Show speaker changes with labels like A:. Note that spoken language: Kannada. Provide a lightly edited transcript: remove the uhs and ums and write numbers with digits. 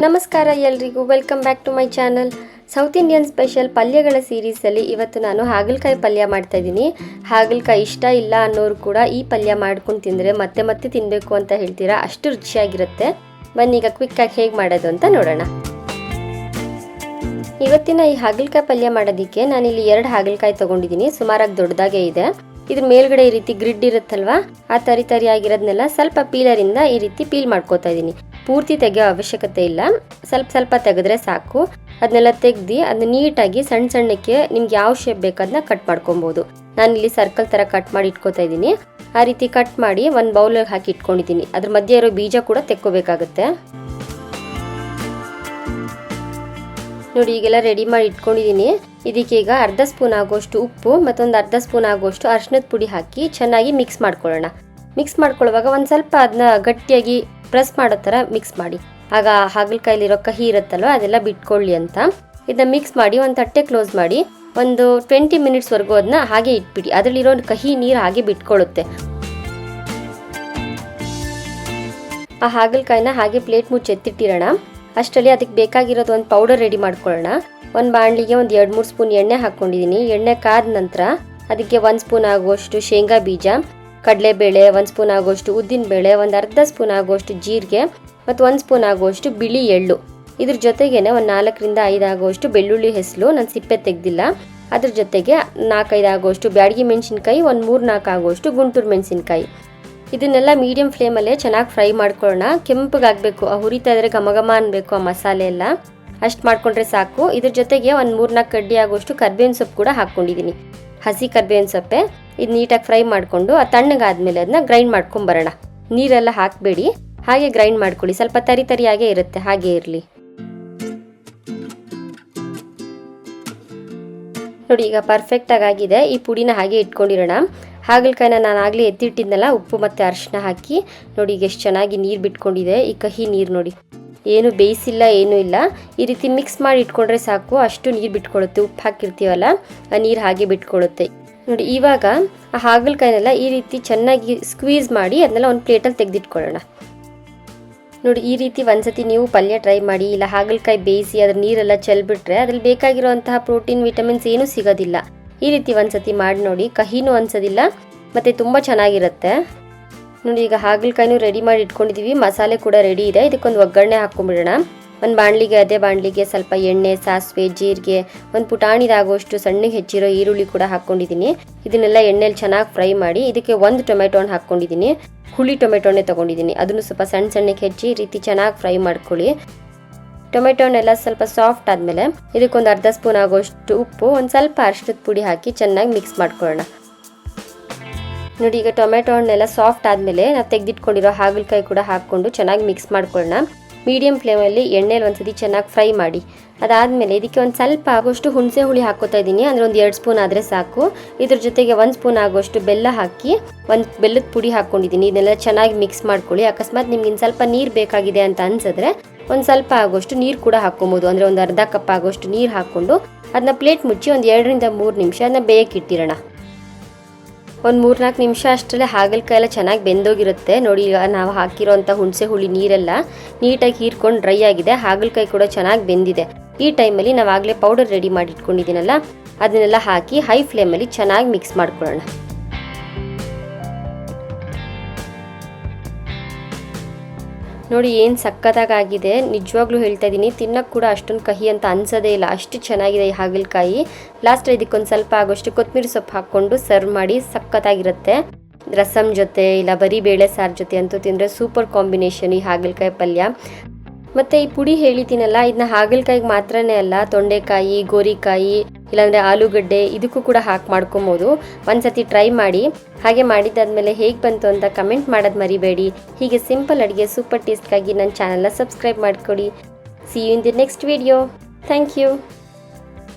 A: ನಮಸ್ಕಾರ ಎಲ್ರಿಗೂ, welcome back to my channel. South Indian special ಪಲ್ಯಗಳ ಸೀರೀಸಲ್ಲಿ ಇವತ್ತು ನಾನು ಹಾಗಲಕಾಯಿ ಪಲ್ಯ ಮಾಡ್ತಾ ಇದ್ದೀನಿ. ಹಾಗಲಕಾಯಿ ಇಷ್ಟ ಇಲ್ಲ ಅನ್ನೋರು ಕೂಡ ಈ ಪಲ್ಯ ಮಾಡ್ಕೊಂಡು ತಿಂದರೆ ಮತ್ತೆ ಮತ್ತೆ ತಿನ್ನಬೇಕು ಅಂತ ಹೇಳ್ತೀರಾ, ಅಷ್ಟು ರುಚಿಯಾಗಿರುತ್ತೆ. ಬನ್ನಿ ಈಗ ಕ್ವಿಕ್ಕಾಗಿ ಹೇಗೆ ಮಾಡೋದು ಅಂತ ನೋಡೋಣ. ಇವತ್ತಿನ ಈ ಹಾಗಲಕಾಯಿ ಪಲ್ಯ ಮಾಡೋದಕ್ಕೆ ನಾನಿಲ್ಲಿ 2 ಹಾಗಲಕಾಯಿ ತೊಗೊಂಡಿದ್ದೀನಿ. ಸುಮಾರಾಗಿ ದೊಡ್ಡದಾಗೇ ಇದೆ. ಇದ್ರ ಮೇಲ್ಗಡೆ ಈ ರೀತಿ ಗ್ರಿಡ್ ಇರುತ್ತಲ್ವಾ, ಆ ತರಿ ಆಗಿರೋದನ್ನೆಲ್ಲ ಸ್ವಲ್ಪ ಪೀಲರಿಂದ ಈ ರೀತಿ ಪೀಲ್ ಮಾಡ್ಕೋತಾ ಇದ್ದೀನಿ. ಪೂರ್ತಿ ತೆಗೆಯೋ ಅವಶ್ಯಕತೆ ಇಲ್ಲ, ಸ್ವಲ್ಪ ತೆಗೆದ್ರೆ ಸಾಕು. ಅದನ್ನೆಲ್ಲ ತೆಗ್ದು ಅದನ್ನ ನೀಟಾಗಿ ಸಣ್ಣಕ್ಕೆ ನಿಮ್ಗೆ ಯಾವ ಶೇಪ್ ಬೇಕಾದನ್ನ ಕಟ್ ಮಾಡ್ಕೊಬೋದು. ನಾನಿಲ್ಲಿ ಸರ್ಕಲ್ ಥರ ಕಟ್ ಮಾಡಿ ಇಟ್ಕೋತಾ ಇದ್ದೀನಿ. ಆ ರೀತಿ ಕಟ್ ಮಾಡಿ ಒಂದು ಬೌಲಿಗೆ ಹಾಕಿ ಇಟ್ಕೊಂಡಿದ್ದೀನಿ. ಅದ್ರ ಮಧ್ಯೆ ಇರೋ ಬೀಜ ಕೂಡ ತೆಕ್ಕೋಬೇಕಾಗುತ್ತೆ. ನೋಡಿ, ಈಗೆಲ್ಲ ರೆಡಿ ಮಾಡಿ ಇಟ್ಕೊಂಡಿದ್ದೀನಿ. ಇದಕ್ಕೀಗ ಅರ್ಧ ಸ್ಪೂನ್ ಆಗುವಷ್ಟು ಉಪ್ಪು ಮತ್ತೊಂದು ಅರ್ಧ ಸ್ಪೂನ್ ಆಗುವಷ್ಟು ಅರಿಶಿಣದ ಪುಡಿ ಹಾಕಿ ಚೆನ್ನಾಗಿ ಮಿಕ್ಸ್ ಮಾಡ್ಕೊಳ್ಳೋಣ. ಮಿಕ್ಸ್ ಮಾಡ್ಕೊಳ್ಳುವಾಗ ಒಂದು ಸ್ವಲ್ಪ ಅದನ್ನ ಗಟ್ಟಿಯಾಗಿ ಪ್ರೆಸ್ ಮಾಡೋ ಥರ ಮಿಕ್ಸ್ ಮಾಡಿ. ಆಗ ಹಾಗಲಕಾಯಿಲಿರೋ ಕಹಿ ಇರುತ್ತಲ್ವ, ಅದೆಲ್ಲ ಬಿಟ್ಕೊಳ್ಳಿ ಅಂತ. ಇದನ್ನ ಮಿಕ್ಸ್ ಮಾಡಿ ಒಂದು ತಟ್ಟೆ ಕ್ಲೋಸ್ ಮಾಡಿ ಒಂದು 20 ಮಿನಿಟ್ಸ್ವರೆಗೂ ಅದನ್ನ ಹಾಗೆ ಇಟ್ಬಿಡಿ. ಅದರಲ್ಲಿರೋ ಕಹಿ ನೀರು ಹಾಗೆ ಬಿಟ್ಕೊಳ್ಳುತ್ತೆ. ಆ ಹಾಗಲಕಾಯಿನ ಹಾಗೆ ಪ್ಲೇಟ್ ಮುಚ್ಚಿ ಎತ್ತಿಟ್ಟಿರೋಣ. ಅಷ್ಟರಲ್ಲಿ ಅದಕ್ಕೆ ಬೇಕಾಗಿರೋದು ಒಂದು ಪೌಡರ್ ರೆಡಿ ಮಾಡ್ಕೊಳ್ಳೋಣ. ಒಂದು ಬಾಣಲಿಗೆ ಒಂದು 2-3 ಸ್ಪೂನ್ ಎಣ್ಣೆ ಹಾಕ್ಕೊಂಡಿದ್ದೀನಿ. ಎಣ್ಣೆ ಕಾದ ನಂತರ ಅದಕ್ಕೆ 1 ಸ್ಪೂನ್ ಆಗುವಷ್ಟು ಶೇಂಗಾ ಬೀಜ, ಕಡಲೆಬೇಳೆ, 1 ಸ್ಪೂನ್ ಆಗುವಷ್ಟು ಉದ್ದಿನಬೇಳೆ, ಒಂದು ಅರ್ಧ ಸ್ಪೂನ್ ಆಗುವಷ್ಟು ಜೀರಿಗೆ ಮತ್ತು 1 ಸ್ಪೂನ್ ಆಗುವಷ್ಟು ಬಿಳಿ ಎಳ್ಳು. ಇದ್ರ ಜೊತೆಗೇನೆ ಒಂದು 4-5 ಆಗುವಷ್ಟು ಬೆಳ್ಳುಳ್ಳಿ ಹೆಸರು, ನಾನು ಸಿಪ್ಪೆ ತೆಗೆದಿಲ್ಲ. ಅದ್ರ ಜೊತೆಗೆ 4-5 ಆಗುವಷ್ಟು ಬ್ಯಾಡಗಿ ಮೆಣಸಿನ್ಕಾಯಿ, ಒಂದು 3-4 ಆಗುವಷ್ಟು ಗುಂಟೂರು ಮೆಣಸಿನ್ಕಾಯಿ. ಇದನ್ನೆಲ್ಲ ಮೀಡಿಯಂ ಫ್ಲೇಮಲ್ಲೇ ಚೆನ್ನಾಗಿ ಫ್ರೈ ಮಾಡ್ಕೊಳ್ಳೋಣ. ಕೆಂಪಗಾಗಬೇಕು, ಹುರಿತಾ ಇದ್ರೆ ಘಮ ಅನ್ಬೇಕು ಆ ಮಸಾಲೆ ಎಲ್ಲ. ಅಷ್ಟು ಮಾಡ್ಕೊಂಡ್ರೆ ಸಾಕು. ಇದ್ರ ಜೊತೆಗೆ ಒಂದು 3-4 ಕಡ್ಡಿ ಆಗುವಷ್ಟು ಕರ್ಬೇವಿನ ಸೊಪ್ಪು ಕೂಡ ಹಾಕ್ಕೊಂಡಿದ್ದೀನಿ. ಹಸಿ ಕರ್ಬೇವಿನ ಸೊಪ್ಪೆ. ಇದು ನೀಟಾಗಿ ಫ್ರೈ ಮಾಡಿಕೊಂಡು ಆ ತಣ್ಣಗಾದ್ಮೇಲೆ ಅದನ್ನ ಗ್ರೈಂಡ್ ಮಾಡ್ಕೊಂಬರೋಣ. ನೀರೆಲ್ಲ ಹಾಕಬೇಡಿ, ಹಾಗೆ ಗ್ರೈಂಡ್ ಮಾಡ್ಕೊಳ್ಳಿ. ಸ್ವಲ್ಪ ತರಿಯಾಗೇ ಇರುತ್ತೆ, ಹಾಗೆ ಇರಲಿ. ನೋಡಿ, ಈಗ ಪರ್ಫೆಕ್ಟಾಗಿ ಆಗಿದೆ. ಈ ಪುಡಿನ ಹಾಗೆ ಇಟ್ಕೊಂಡಿರೋಣ. ಹಾಗಲಕಾಯಿನ ನಾನು ಆಗಲೇ ಎತ್ತಿಟ್ಟಿದ್ನಲ್ಲ, ಉಪ್ಪು ಮತ್ತು ಅರಿಶಿನ ಹಾಕಿ ನೋಡಿ ಈಗ ಎಷ್ಟು ಚೆನ್ನಾಗಿ ನೀರು ಬಿಟ್ಕೊಂಡಿದೆ. ಈ ಕಹಿ ನೀರು ನೋಡಿ, ಏನು ಬೇಯಿಸಿಲ್ಲ, ಏನೂ ಇಲ್ಲ. ಈ ರೀತಿ ಮಿಕ್ಸ್ ಮಾಡಿ ಇಟ್ಕೊಂಡ್ರೆ ಸಾಕು, ಅಷ್ಟು ನೀರು ಬಿಟ್ಕೊಳ್ಳುತ್ತೆ. ಉಪ್ಪು ಹಾಕಿರ್ತೀವಲ್ಲ, ಆ ನೀರು ಹಾಗೆ ಬಿಟ್ಕೊಳ್ಳುತ್ತೆ. ನೋಡಿ, ಇವಾಗ ಆ ಹಾಗಲಕಾಯಿನೆಲ್ಲ ಈ ರೀತಿ ಚೆನ್ನಾಗಿ ಸ್ಕ್ವೀಸ್ ಮಾಡಿ ಅದನ್ನೆಲ್ಲ ಒಂದು ಪ್ಲೇಟಲ್ಲಿ ತೆಗೆದಿಟ್ಕೊಳ್ಳೋಣ. ನೋಡಿ, ಈ ರೀತಿ ಒಂದ್ಸತಿ ನೀವು ಪಲ್ಯ ಟ್ರೈ ಮಾಡಿ. ಇಲ್ಲ ಹಾಗಲಕಾಯಿ ಬೇಯಿಸಿ ಅದ್ರ ನೀರೆಲ್ಲ ಚೆಲ್ಬಿಟ್ರೆ ಅದ್ರಲ್ಲಿ ಬೇಕಾಗಿರುವಂತಹ ಪ್ರೋಟೀನ್, ವಿಟಮಿನ್ಸ್ ಏನೂ ಸಿಗೋದಿಲ್ಲ. ಈ ರೀತಿ ಒಂದ್ಸತಿ ಮಾಡಿ ನೋಡಿ, ಕಹಿನೂ ಅನ್ಸೋದಿಲ್ಲ ಮತ್ತು ತುಂಬ ಚೆನ್ನಾಗಿರುತ್ತೆ. ನೋಡಿ, ಈಗ ಹಾಗಲಕಾಯಿನೂ ರೆಡಿ ಮಾಡಿ ಇಟ್ಕೊಂಡಿದ್ದೀವಿ. ಮಸಾಲೆ ಕೂಡ ರೆಡಿ ಇದೆ. ಇದಕ್ಕೊಂದು ಒಗ್ಗರಣೆ ಹಾಕ್ಕೊಂಬಿಡೋಣ. ಒಂದು ಅದೇ ಬಾಣಲಿಗೆ ಸ್ವಲ್ಪ ಎಣ್ಣೆ, ಸಾಸಿವೆ, ಜೀರಿಗೆ, ಒಂದು ಪುಟಾಣಿದಾಗುವಷ್ಟು ಸಣ್ಣಗೆ ಹೆಚ್ಚಿರೋ ಈರುಳ್ಳಿ ಕೂಡ ಹಾಕ್ಕೊಂಡಿದ್ದೀನಿ. ಇದನ್ನೆಲ್ಲ ಎಣ್ಣೆಲಿ ಚೆನ್ನಾಗಿ ಫ್ರೈ ಮಾಡಿ ಇದಕ್ಕೆ 1 ಟೊಮೆಟೋನ ಹಾಕ್ಕೊಂಡಿದ್ದೀನಿ. ಹುಳಿ ಟೊಮೆಟೋನೇ ತೊಗೊಂಡಿದ್ದೀನಿ. ಅದನ್ನು ಸ್ವಲ್ಪ ಸಣ್ಣಗೆ ಹೆಚ್ಚಿ ಈ ರೀತಿ ಚೆನ್ನಾಗಿ ಫ್ರೈ ಮಾಡ್ಕೊಳ್ಳಿ. ಟೊಮೆಟೋನೆಲ್ಲ ಸ್ವಲ್ಪ ಸಾಫ್ಟ್ ಆದಮೇಲೆ ಇದಕ್ಕೊಂದು ಅರ್ಧ ಸ್ಪೂನ್ ಆಗೋಷ್ಟು ಉಪ್ಪು, ಒಂದು ಸ್ವಲ್ಪ ಅರಿಶಿಣದ ಪುಡಿ ಹಾಕಿ ಚೆನ್ನಾಗಿ ಮಿಕ್ಸ್ ಮಾಡ್ಕೊಳ್ಳೋಣ. ನೋಡಿ, ಈಗ ಟೊಮೆಟೊ ಹಣ್ಣೆಲ್ಲ ಸಾಫ್ಟ್ ಆದಮೇಲೆ ನಾವು ತೆಗೆದಿಟ್ಕೊಂಡಿರೋ ಹಾಗಲಕಾಯಿ ಕೂಡ ಹಾಕ್ಕೊಂಡು ಚೆನ್ನಾಗಿ ಮಿಕ್ಸ್ ಮಾಡ್ಕೊಳ್ಳೋಣ. ಮೀಡಿಯಂ ಫ್ಲೇಮಲ್ಲಿ ಎಣ್ಣೆಲಿ ಒಂದ್ಸತಿ ಚೆನ್ನಾಗಿ ಫ್ರೈ ಮಾಡಿ. ಅದಾದಮೇಲೆ ಇದಕ್ಕೆ ಒಂದು ಸ್ವಲ್ಪ ಆಗೋಷ್ಟು ಹುಣಸೆ ಹುಳಿ ಹಾಕೋತಾ ಇದ್ದೀನಿ. ಅಂದರೆ ಒಂದು 2 ಸ್ಪೂನ್ ಆದರೆ ಸಾಕು. ಇದ್ರ ಜೊತೆಗೆ 1 ಸ್ಪೂನ್ ಆಗೋಷ್ಟು ಬೆಲ್ಲ ಹಾಕಿ ಒಂದು ಬೆಲ್ಲದ ಪುಡಿ ಹಾಕ್ಕೊಂಡಿದ್ದೀನಿ. ಇದನ್ನೆಲ್ಲ ಚೆನ್ನಾಗಿ ಮಿಕ್ಸ್ ಮಾಡ್ಕೊಳ್ಳಿ. ಅಕಸ್ಮಾತ್ ನಿಮ್ಗೆ ಇನ್ನು ಸ್ವಲ್ಪ ನೀರು ಬೇಕಾಗಿದೆ ಅಂತ ಅನ್ಸಿದ್ರೆ ಒಂದು ಸ್ವಲ್ಪ ಆಗೋಷ್ಟು ನೀರು ಕೂಡ ಹಾಕ್ಕೊಬೋದು. ಅಂದರೆ ಒಂದು ಅರ್ಧ ಕಪ್ ಆಗೋಷ್ಟು ನೀರು ಹಾಕ್ಕೊಂಡು ಅದನ್ನ ಪ್ಲೇಟ್ ಮುಚ್ಚಿ ಒಂದು 2-3 ನಿಮಿಷ ಅದನ್ನ ಬೇಯಕ್ಕೆ ಇಟ್ಟಿರೋಣ. ಒಂದು 3-4 ನಿಮಿಷ ಅಷ್ಟರಲ್ಲೇ ಹಾಗಲಕಾಯಿ ಎಲ್ಲ ಚೆನ್ನಾಗಿ ಬೆಂದೋಗಿರುತ್ತೆ. ನೋಡಿ, ಈಗ ನಾವು ಹಾಕಿರೋಂಥ ಹುಣಸೆ ಹುಳಿ ನೀರೆಲ್ಲ ನೀಟಾಗಿ ಹೀರ್ಕೊಂಡು ಡ್ರೈ ಆಗಿದೆ. ಹಾಗಲಕಾಯಿ ಕೂಡ ಚೆನ್ನಾಗಿ ಬೆಂದಿದೆ. ಈ ಟೈಮಲ್ಲಿ ನಾವು ಆಗಲೇ ಪೌಡರ್ ರೆಡಿ ಮಾಡಿ ಇಟ್ಕೊಂಡಿದ್ದೀನಲ್ಲ, ಅದನ್ನೆಲ್ಲ ಹಾಕಿ ಹೈ ಫ್ಲೇಮಲ್ಲಿ ಚೆನ್ನಾಗಿ ಮಿಕ್ಸ್ ಮಾಡ್ಕೊಳ್ಳೋಣ. ನೋಡಿ, ಏನು ಸಕ್ಕತ್ತಾಗಿದೆ. ನಿಜವಾಗ್ಲೂ ಹೇಳ್ತಾ ಇದ್ದೀನಿ, ತಿನ್ನೋಕ್ಕೆ ಕೂಡ ಅಷ್ಟೊಂದು ಕಹಿ ಅಂತ ಅನ್ಸೋದೇ ಇಲ್ಲ, ಅಷ್ಟು ಚೆನ್ನಾಗಿದೆ ಈ ಹಾಗಲಕಾಯಿ. ಲಾಸ್ಟಲ್ಲಿ ಇದಕ್ಕೊಂದು ಸ್ವಲ್ಪ ಆಗೋಷ್ಟು ಕೊತ್ತಂಬರಿ ಸೊಪ್ಪು ಹಾಕ್ಕೊಂಡು ಸರ್ವ್ ಮಾಡಿ. ಸಕ್ಕತ್ತಾಗಿರುತ್ತೆ. ರಸಮ್ ಜೊತೆ ಇಲ್ಲ ಬರೀ ಬೇಳೆ ಸಾರು ಜೊತೆ ಅಂತೂ ತಿಂದರೆ ಸೂಪರ್ ಕಾಂಬಿನೇಷನ್ ಈ ಹಾಗಲಕಾಯಿ ಪಲ್ಯ. ಮತ್ತು ಈ ಪುಡಿ ಹೇಳಿದ್ದೀನಲ್ಲ, ಇದನ್ನ ಹಾಗಲಕಾಯಿಗೆ ಮಾತ್ರನೇ ಅಲ್ಲ, ತೊಂಡೆಕಾಯಿ, ಗೋರಿಕಾಯಿ, ಇಲ್ಲಾಂದರೆ ಆಲೂಗಡ್ಡೆ ಇದಕ್ಕೂ ಕೂಡ ಹಾಕಿ ಮಾಡ್ಕೊಬೋದು. ಒಂದ್ಸತಿ ಟ್ರೈ ಮಾಡಿ. ಹಾಗೆ ಮಾಡಿದ್ದಾದಮೇಲೆ ಹೇಗೆ ಬಂತು ಅಂತ ಕಮೆಂಟ್ ಮಾಡೋದು ಮರಿಬೇಡಿ. ಹೀಗೆ ಸಿಂಪಲ್ ಅಡುಗೆ ಸೂಪರ್ ಟೇಸ್ಟ್ಗಾಗಿ ನನ್ನ ಚಾನಲ್ನ ಸಬ್ಸ್ಕ್ರೈಬ್ ಮಾಡಿಕೊಡಿ. See you in the next video. Thank you.